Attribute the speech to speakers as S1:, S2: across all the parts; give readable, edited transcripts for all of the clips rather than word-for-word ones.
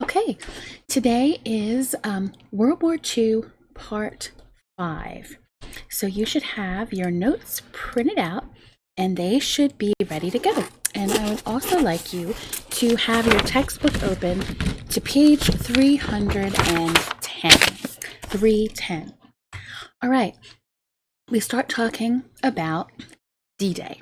S1: Okay, today is World War II Part 5. So you should have your notes printed out and they should be ready to go. And I would also like you to have your textbook open to page 310. 310. All right, we start talking about D-Day.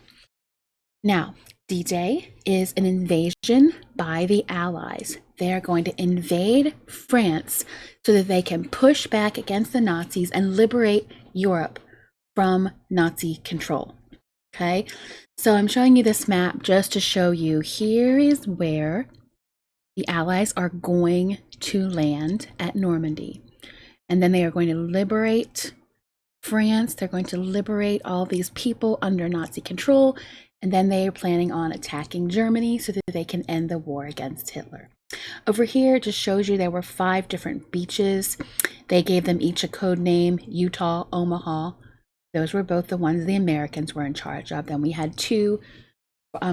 S1: Now, D-Day is an invasion by the Allies. They are going to invade France so that they can push back against the Nazis and liberate Europe from Nazi control. Okay, so I'm showing you this map just to show you here is where the Allies are going to land at Normandy. And then they are going to liberate France. They're going to liberate all these people under Nazi control. And then they are planning on attacking Germany so that they can end the war against Hitler. Over here, it just shows you there were 5 different beaches. They gave them each a code name: Utah, Omaha. Those were both the ones the Americans were in charge of. Then we had 2.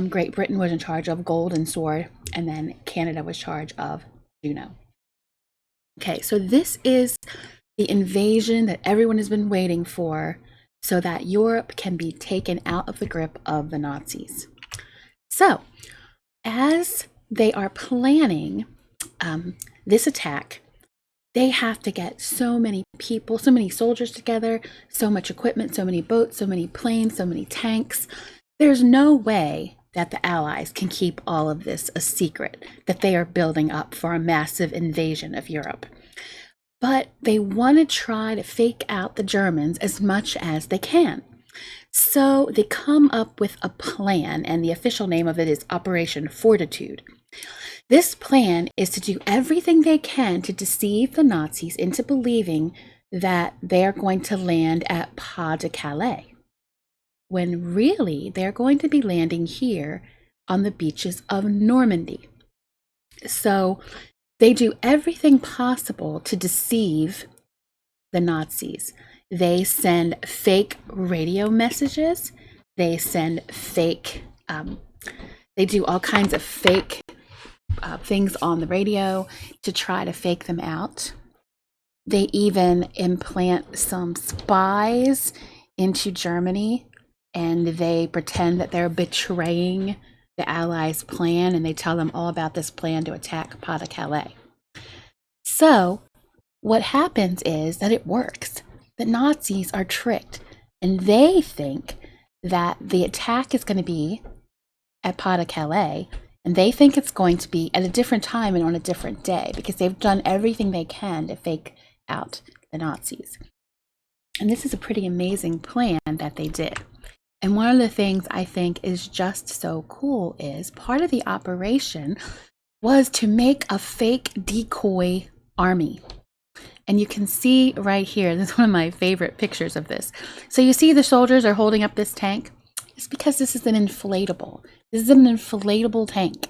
S1: Great Britain was in charge of Gold and Sword, and then Canada was in charge of Juno. Okay, so this is the invasion that everyone has been waiting for so that Europe can be taken out of the grip of the Nazis. So, as they are planning this attack, they have to get so many people, so many soldiers together, so much equipment, so many boats, so many planes, so many tanks. There's no way that the Allies can keep all of this a secret, that they are building up for a massive invasion of Europe. But they want to try to fake out the Germans as much as they can. So they come up with a plan, and the official name of it is Operation Fortitude. This plan is to do everything they can to deceive the Nazis into believing that they're going to land at Pas de Calais, when really they're going to be landing here on the beaches of Normandy. So they do everything possible to deceive the Nazis. They send fake radio messages. They send fake, they do all kinds of fake things on the radio to try to fake them out. They even implant some spies into Germany, and they pretend that they're betraying the Allies' plan, and they tell them all about this plan to attack Pas de Calais. So what happens is that it works. The Nazis are tricked, and they think that the attack is going to be at Pas de Calais, and they think it's going to be at a different time and on a different day because they've done everything they can to fake out the Nazis. And this is a pretty amazing plan that they did. And one of the things I think is just so cool is part of the operation was to make a fake decoy army. And you can see right here, this is one of my favorite pictures of this. So you see the soldiers are holding up this tank. It's because this is an inflatable. This is an inflatable tank,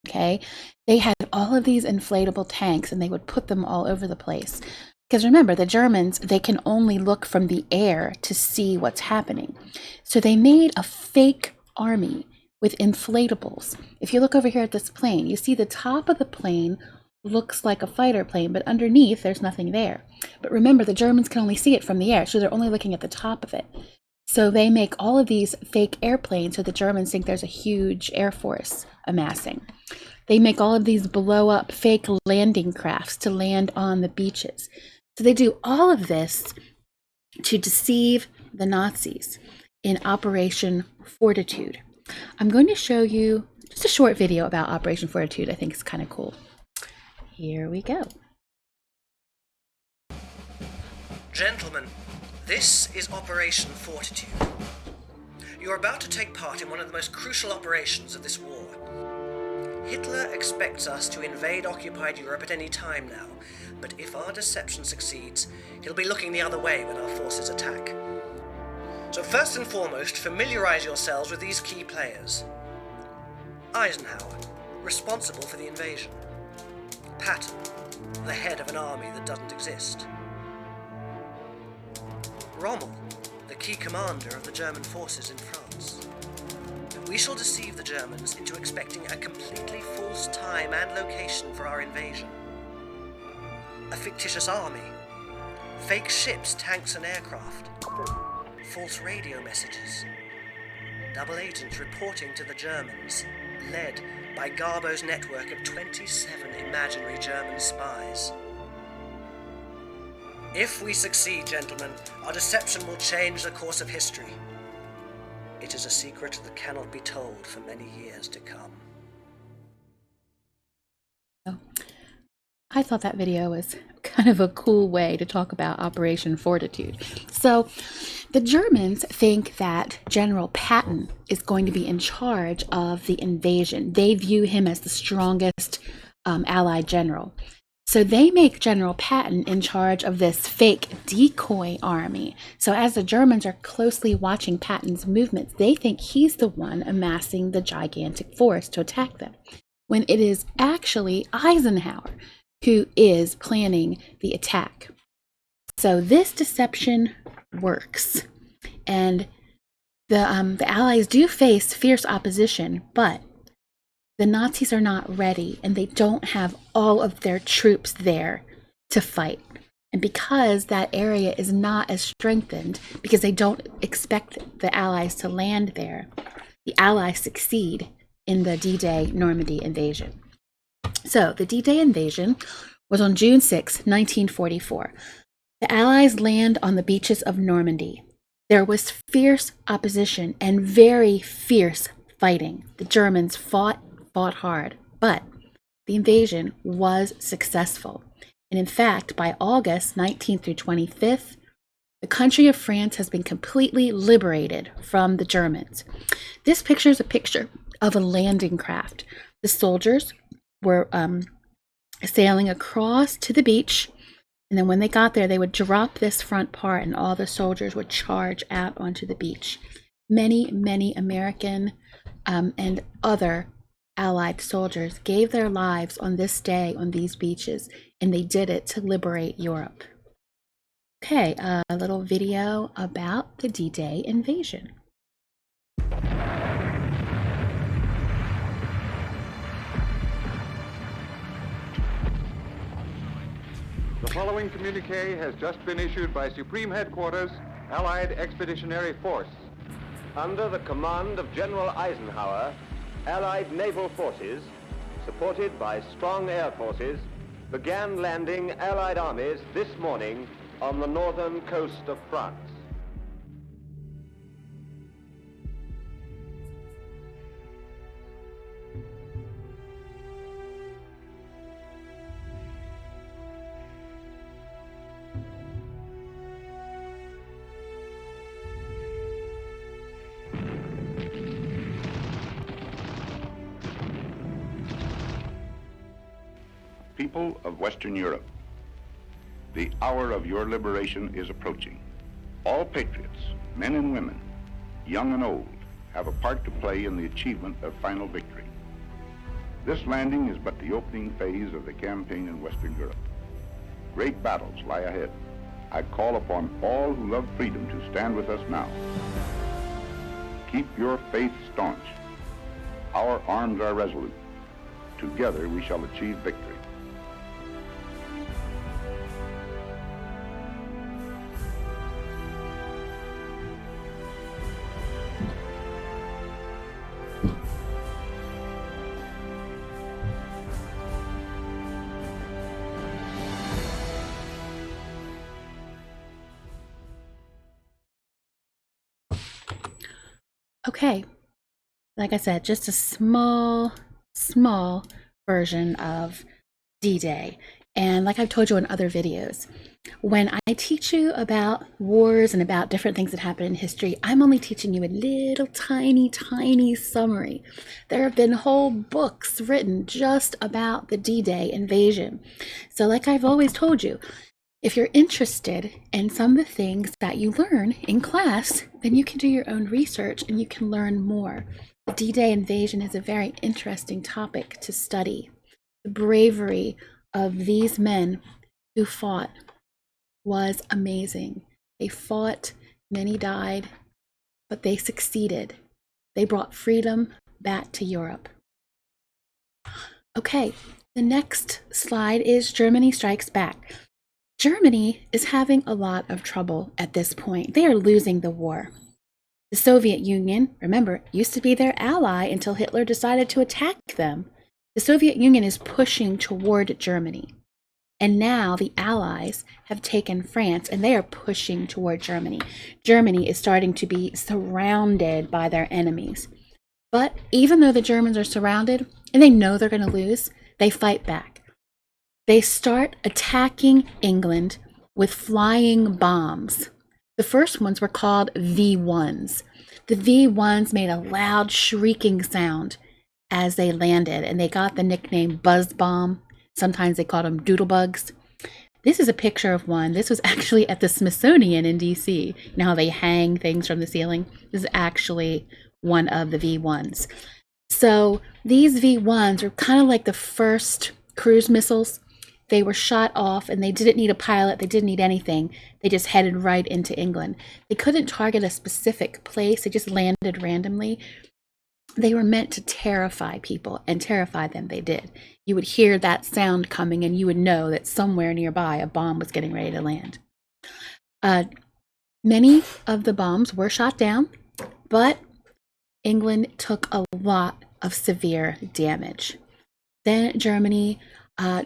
S1: okay? They had all of these inflatable tanks and they would put them all over the place. Because remember, the Germans, they can only look from the air to see what's happening. So they made a fake army with inflatables. If you look over here at this plane, you see the top of the plane looks like a fighter plane, but underneath there's nothing there. But remember, the Germans can only see it from the air, so they're only looking at the top of it. So they make all of these fake airplanes so the Germans think there's a huge air force amassing. They make all of these blow up fake landing crafts to land on the beaches. So they do all of this to deceive the Nazis in Operation Fortitude. I'm going to show you just a short video about Operation Fortitude. I think it's kind of cool. Here we go.
S2: Gentlemen, this is Operation Fortitude. You are about to take part in one of the most crucial operations of this war. Hitler expects us to invade occupied Europe at any time now, but if our deception succeeds, he'll be looking the other way when our forces attack. So first and foremost, familiarize yourselves with these key players. Eisenhower, responsible for the invasion. Patton, the head of an army that doesn't exist. Rommel, the key commander of the German forces in France. We shall deceive the Germans into expecting a completely false time and location for our invasion. A fictitious army, fake ships, tanks and aircraft, false radio messages, double agents reporting to the Germans, led by Garbo's network of 27 imaginary German spies. If we succeed, gentlemen, our deception will change the course of history. It is a secret that cannot be told for many years to come.
S1: I thought that video was kind of a cool way to talk about Operation Fortitude. So the Germans think that General Patton is going to be in charge of the invasion. They view him as the strongest Allied general. So they make General Patton in charge of this fake decoy army. So as the Germans are closely watching Patton's movements, they think he's the one amassing the gigantic force to attack them, when it is actually Eisenhower who is planning the attack. So this deception works, and the Allies do face fierce opposition, but the Nazis are not ready, and they don't have all of their troops there to fight. And because that area is not as strengthened, because they don't expect the Allies to land there, the Allies succeed in the D-Day Normandy invasion. So the D-Day invasion was on June 6, 1944. The Allies land on the beaches of Normandy. There was fierce opposition and very fierce fighting. The Germans fought hard, but the invasion was successful. And in fact, by August 19th through 25th, the country of France has been completely liberated from the Germans. This picture is a picture of a landing craft. The soldiers were sailing across to the beach, and then when they got there, they would drop this front part, and all the soldiers would charge out onto the beach. Many American and other Allied soldiers gave their lives on this day on these beaches, and they did it to liberate Europe. Okay, a little video about the D-Day invasion.
S3: The following communique has just been issued by Supreme Headquarters, Allied Expeditionary Force.
S4: Under the command of General Eisenhower, Allied naval forces, supported by strong air forces, began landing Allied armies this morning on the northern coast of France.
S5: People of Western Europe, the hour of your liberation is approaching. All patriots, men and women, young and old, have a part to play in the achievement of final victory. This landing is but the opening phase of the campaign in Western Europe. Great battles lie ahead. I call upon all who love freedom to stand with us now. Keep your faith staunch. Our arms are resolute. Together we shall achieve victory.
S1: Okay, like I said, just a small version of D-Day. And like I've told you in other videos, when I teach you about wars and about different things that happen in history, I'm only teaching you a little tiny summary. There have been whole books written just about the D-Day invasion. So like I've always told you, if you're interested in some of the things that you learn in class, then you can do your own research and you can learn more. The D-Day invasion is a very interesting topic to study. The bravery of these men who fought was amazing. They fought, many died, but they succeeded. They brought freedom back to Europe. Okay, the next slide is Germany Strikes Back. Germany is having a lot of trouble at this point. They are losing the war. The Soviet Union, remember, used to be their ally until Hitler decided to attack them. The Soviet Union is pushing toward Germany. And now the Allies have taken France and they are pushing toward Germany. Germany is starting to be surrounded by their enemies. But even though the Germans are surrounded and they know they're going to lose, they fight back. They start attacking England with flying bombs. The first ones were called V1s. The V1s made a loud shrieking sound as they landed, and they got the nickname Buzz Bomb. Sometimes they called them doodlebugs. This is a picture of one. This was actually at the Smithsonian in DC. You know how they hang things from the ceiling? This is actually one of the V1s. So these V1s are kind of like the first cruise missiles. They were shot off and they didn't need a pilot. They didn't need anything. They just headed right into England. They couldn't target a specific place. They just landed randomly. They were meant to terrify people, and terrify them they did. You would hear that sound coming and you would know that somewhere nearby a bomb was getting ready to land. Many of the bombs were shot down, but England took a lot of severe damage. Then Germany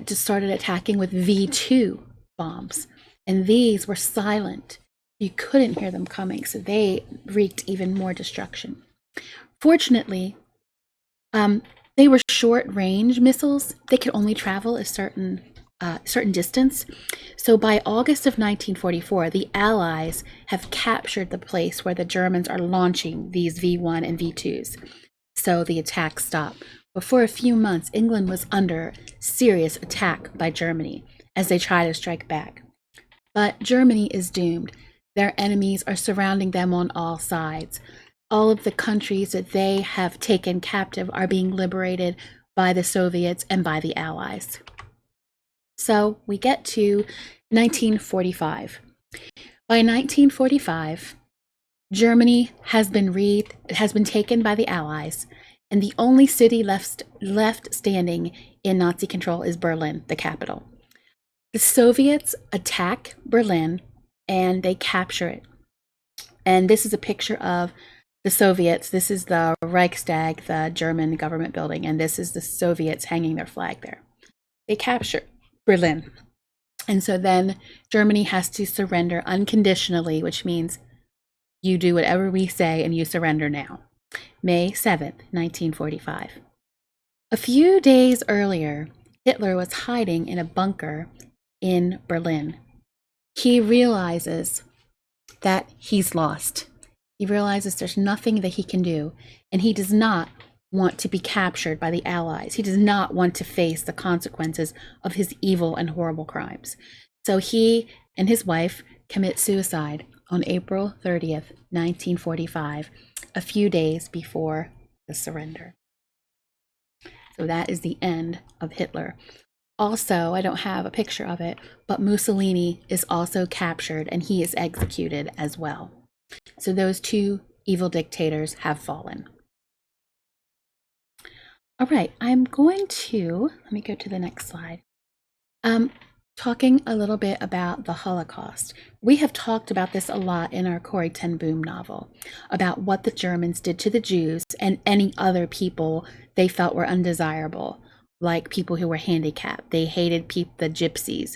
S1: just started attacking with V2 bombs, and these were silent. You couldn't hear them coming, so they wreaked even more destruction. Fortunately, they were short-range missiles. They could only travel a certain distance. So by August of 1944, the Allies have captured the place where the Germans are launching these V1 and V2s. So the attacks stop. But for a few months, England was under serious attack by Germany as they try to strike back. But Germany is doomed. Their enemies are surrounding them on all sides. All of the countries that they have taken captive are being liberated by the Soviets and by the Allies. So we get to 1945. By 1945, Germany has been taken by the Allies, and the only city left standing in Nazi control is Berlin, the capital. The Soviets attack Berlin and they capture it. And this is a picture of the Soviets. This is the Reichstag, the German government building, and this is the Soviets hanging their flag there. They capture Berlin. And so then Germany has to surrender unconditionally, which means you do whatever we say and you surrender now. May 7th, 1945. A few days earlier, Hitler was hiding in a bunker in Berlin. He realizes that he's lost. He realizes there's nothing that he can do, and he does not want to be captured by the Allies. He does not want to face the consequences of his evil and horrible crimes. So he and his wife commit suicide on April 30th, 1945, a few days before the surrender. So that is the end of Hitler. Also, I don't have a picture of it, but Mussolini is also captured and he is executed as well. So those two evil dictators have fallen. All right, I'm going to, let me go to the next slide. Talking a little bit about the Holocaust. We have talked about this a lot in our Corrie ten Boom novel, about what the Germans did to the Jews and any other people they felt were undesirable, like people who were handicapped. They hated the gypsies.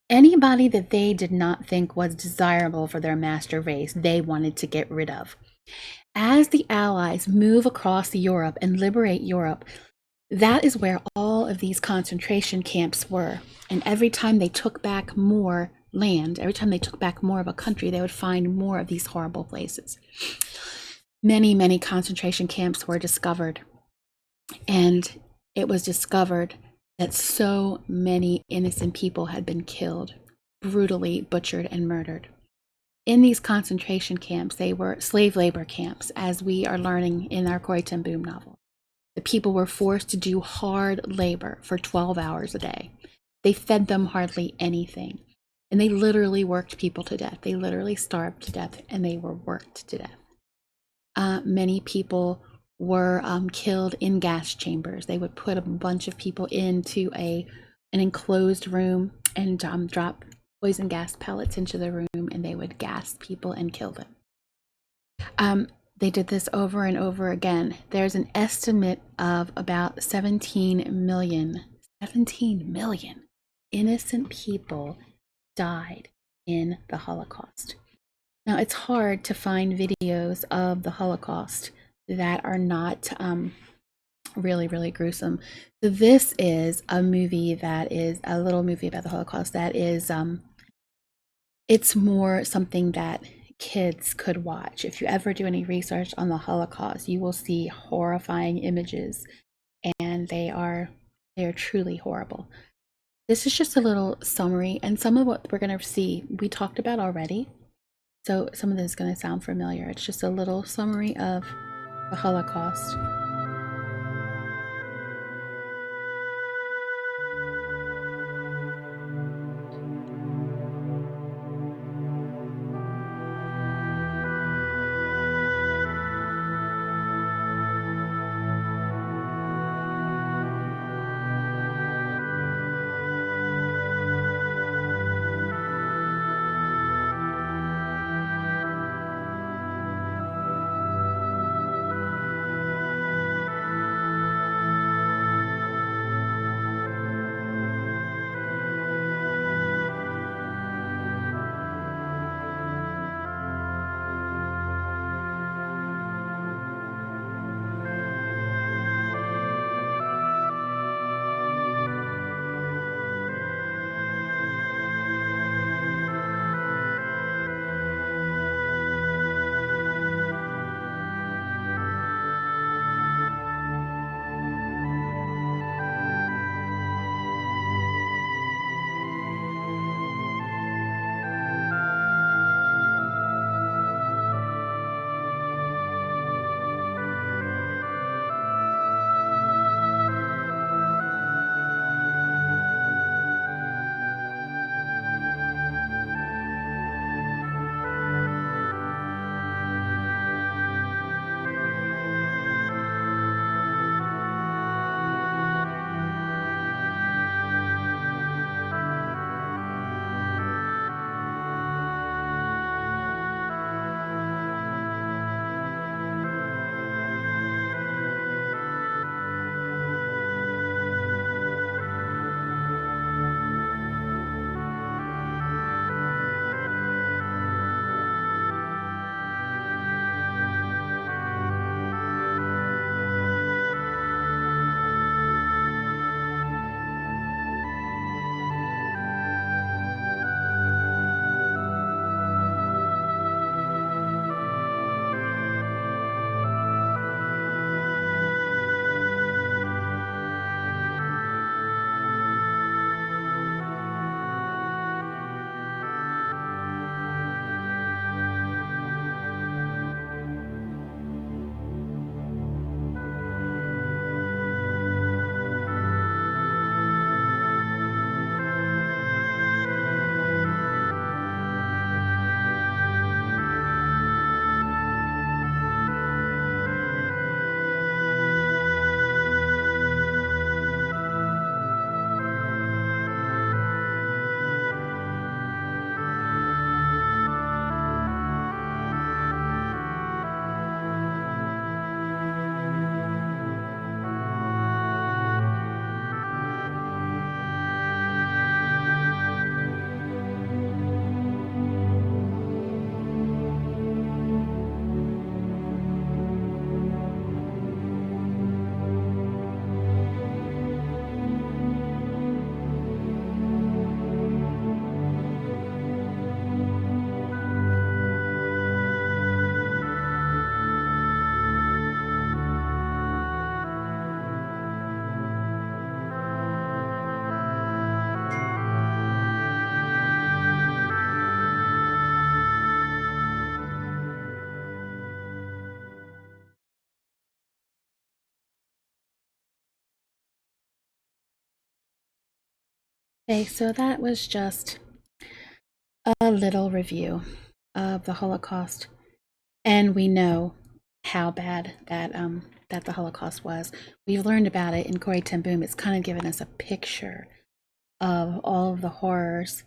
S1: Anybody that they did not think was desirable for their master race, they wanted to get rid of. As the Allies move across Europe and liberate Europe, that is where all of these concentration camps were. And every time they took back more land, every time they took back more of a country, they would find more of these horrible places. Many, many concentration camps were discovered. And it was discovered that so many innocent people had been killed, brutally butchered and murdered. In these concentration camps, they were slave labor camps, as we are learning in our Corrie ten Boom novel. The people were forced to do hard labor for 12 hours a day. They fed them hardly anything. And they literally worked people to death. They literally starved to death and they were worked to death. Many people were killed in gas chambers. They would put a bunch of people into an enclosed room and drop poison gas pellets into the room, and they would gas people and kill them. They did this over and over again. There's an estimate of about 17 million innocent people died in the Holocaust. Now, it's hard to find videos of the Holocaust that are not really, really gruesome. So this is a movie that is a little movie about the Holocaust that is, it's more something that kids could watch. If you ever do any research on the Holocaust, you will see horrifying images, and they are truly horrible. This is just a little summary, and some of what we're going to see we talked about already. So some of this is going to sound familiar. It's just a little summary of the Holocaust. Okay, so that was just a little review of the Holocaust, and we know how bad that that the Holocaust was. We've learned about it in Corrie ten Boom. It's kind of given us a picture of all of the horrors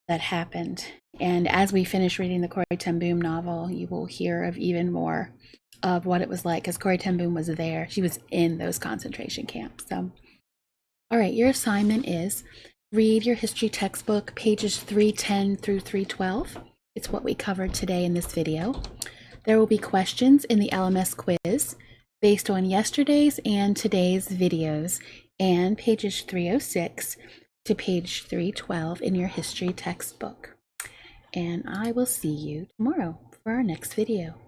S1: that happened. And as we finish reading the Corrie ten Boom novel, you will hear of even more of what it was like, because Corrie ten Boom was there. She was in those concentration camps. So, all right, your assignment is read your history textbook, pages 310 through 312. It's what we covered today in this video. There will be questions in the LMS quiz based on yesterday's and today's videos, and pages 306 to page 312 in your history textbook. And I will see you tomorrow for our next video.